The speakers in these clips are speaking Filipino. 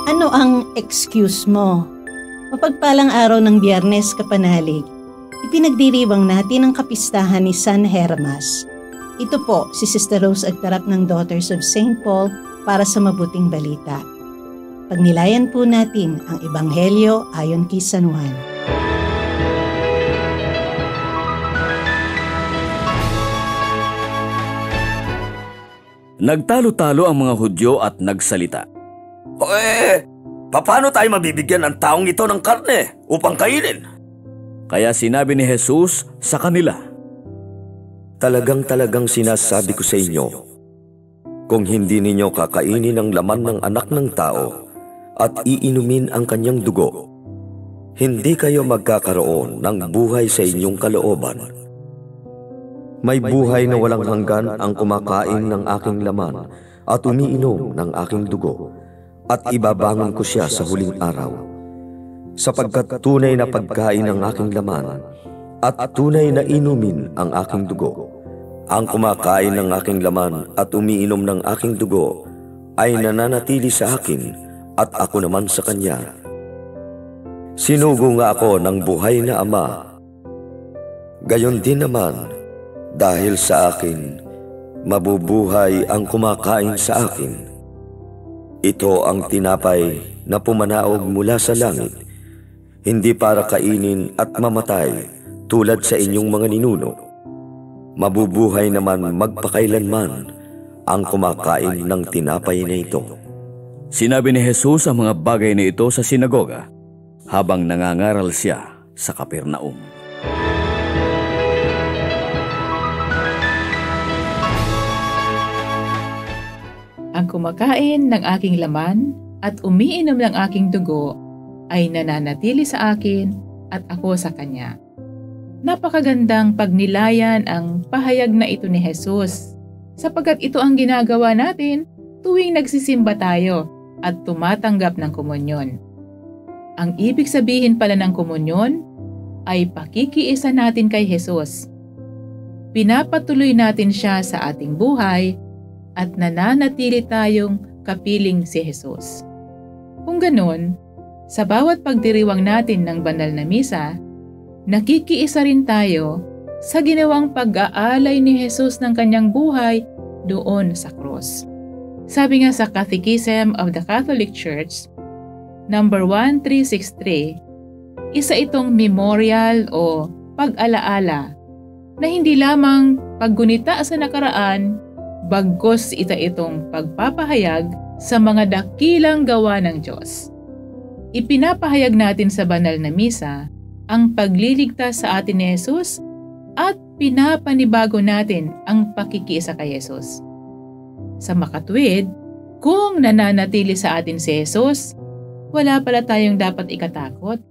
Ano ang excuse mo? Mapagpalang araw ng Biyernes, kapanalig. Ipinagdiriwang natin ang kapistahan ni San Hermas. Ito po si Sister Rose Agtarap ng Daughters of St. Paul para sa mabuting balita. Pagnilayan po natin ang Ebanghelyo ayon kay San Juan. Nagtalo-talo ang mga Hudyo at nagsalita. Paano tayo mabibigyan ang taong ito ng karne upang kainin? Kaya sinabi ni Jesus sa kanila, Talagang sinasabi ko sa inyo, kung hindi ninyo kakainin ang laman ng anak ng tao at iinumin ang kanyang dugo, hindi kayo magkakaroon ng buhay sa inyong kalooban. May buhay na walang hanggan ang kumakain ng aking laman at umiinom ng aking dugo, at ibabangon ko siya sa huling araw. Sapagkat tunay na pagkain ng aking laman at tunay na inumin ang aking dugo. Ang kumakain ng aking laman at umiinom ng aking dugo ay nananatili sa akin at ako naman sa kanya. Sinugo nga ako ng buhay na Ama. Gayon din naman, dahil sa akin, mabubuhay ang kumakain sa akin. Ito ang tinapay na pumanaog mula sa langit, hindi para kainin at mamatay tulad sa inyong mga ninuno. Mabubuhay naman magpakailanman ang kumakain ng tinapay na ito. Sinabi ni Jesus ang mga bagay na ito sa sinagoga habang nangangaral siya sa Capernaum. Ang kumakain ng aking laman at umiinom ng aking dugo ay nananatili sa akin at ako sa kanya. Napakagandang pagnilayan ang pahayag na ito ni Jesus, sapagkat ito ang ginagawa natin tuwing nagsisimba tayo at tumatanggap ng komunyon. Ang ibig sabihin pala ng komunyon ay pakikiisa natin kay Jesus. Pinapatuloy natin siya sa ating buhay at nananatili tayong kapiling si Jesus. Kung ganun, sa bawat pagdiriwang natin ng banal na misa, nakikiisa rin tayo sa ginawang pag-aalay ni Jesus ng kanyang buhay doon sa krus. Sabi nga sa Catechism of the Catholic Church, number 1363, isa itong memorial o pag-alaala na hindi lamang paggunita sa nakaraan, bagkus itong pagpapahayag sa mga dakilang gawa ng Diyos. Ipinapahayag natin sa banal na misa ang pagliligtas sa atin ni Jesus at pinapanibago natin ang pakikiisa kay Jesus. Sa makatwid, kung nananatili sa atin si Jesus, wala pala tayong dapat ikatakot.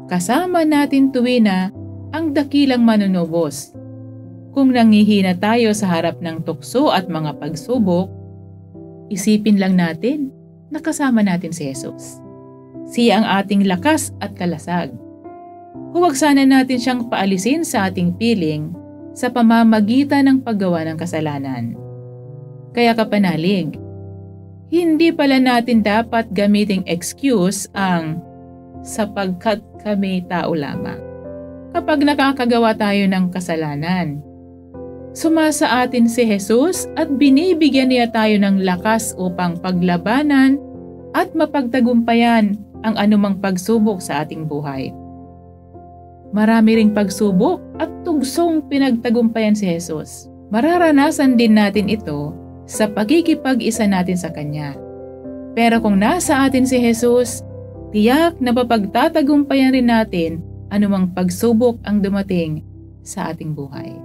Kasama natin tuwina ang dakilang manunubos. Kung nangihina tayo sa harap ng tukso at mga pagsubok, isipin lang natin na kasama natin si Jesus. Siya ang ating lakas at kalasag. Huwag sana natin siyang paalisin sa ating piling sa pamamagitan ng paggawa ng kasalanan. Kaya kapanalig, hindi pala natin dapat gamiting excuse ang sapagkat kami tao lamang. Kapag nakakagawa tayo ng kasalanan, sumasa atin si Jesus at binibigyan niya tayo ng lakas upang paglabanan at mapagtagumpayan ang anumang pagsubok sa ating buhay. Marami ring pagsubok at tugsong pinagtagumpayan si Jesus. Mararanasan din natin ito sa pagkikipag-isa natin sa Kanya. Pero kung nasa atin si Jesus, tiyak na mapagtatagumpayan rin natin anumang pagsubok ang dumating sa ating buhay.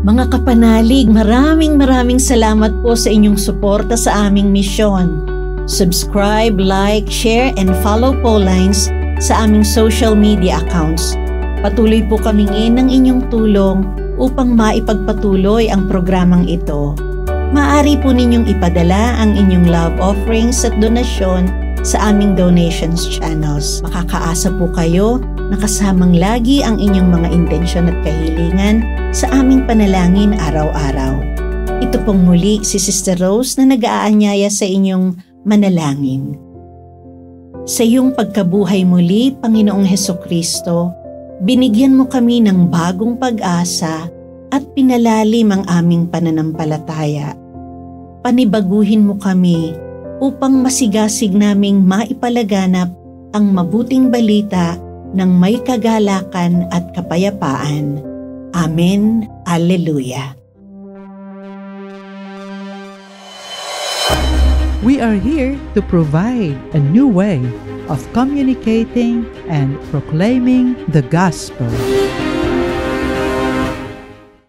Mga kapanalig, maraming salamat po sa inyong suporta sa aming misyon. Subscribe, like, share, and follow Paulines sa aming social media accounts. Patuloy po kaming ng inyong tulong upang maipagpatuloy ang programang ito. Maaari po ninyong ipadala ang inyong love offerings at donasyon sa aming donations channels. Makakaasa po kayo na kasamang lagi ang inyong mga intensyon at kahilingan sa aming panalangin araw-araw. Ito pong muli si Sister Rose na nag-aanyaya sa inyong manalangin. Sa iyong pagkabuhay muli, Panginoong Hesukristo, binigyan mo kami ng bagong pag-asa at pinalalim ang aming pananampalataya. Panibaguhin mo kami upang masigasig naming maipalaganap ang mabuting balita ng may kagalakan at kapayapaan. Amen. Alleluia. We are here to provide a new way of communicating and proclaiming the gospel.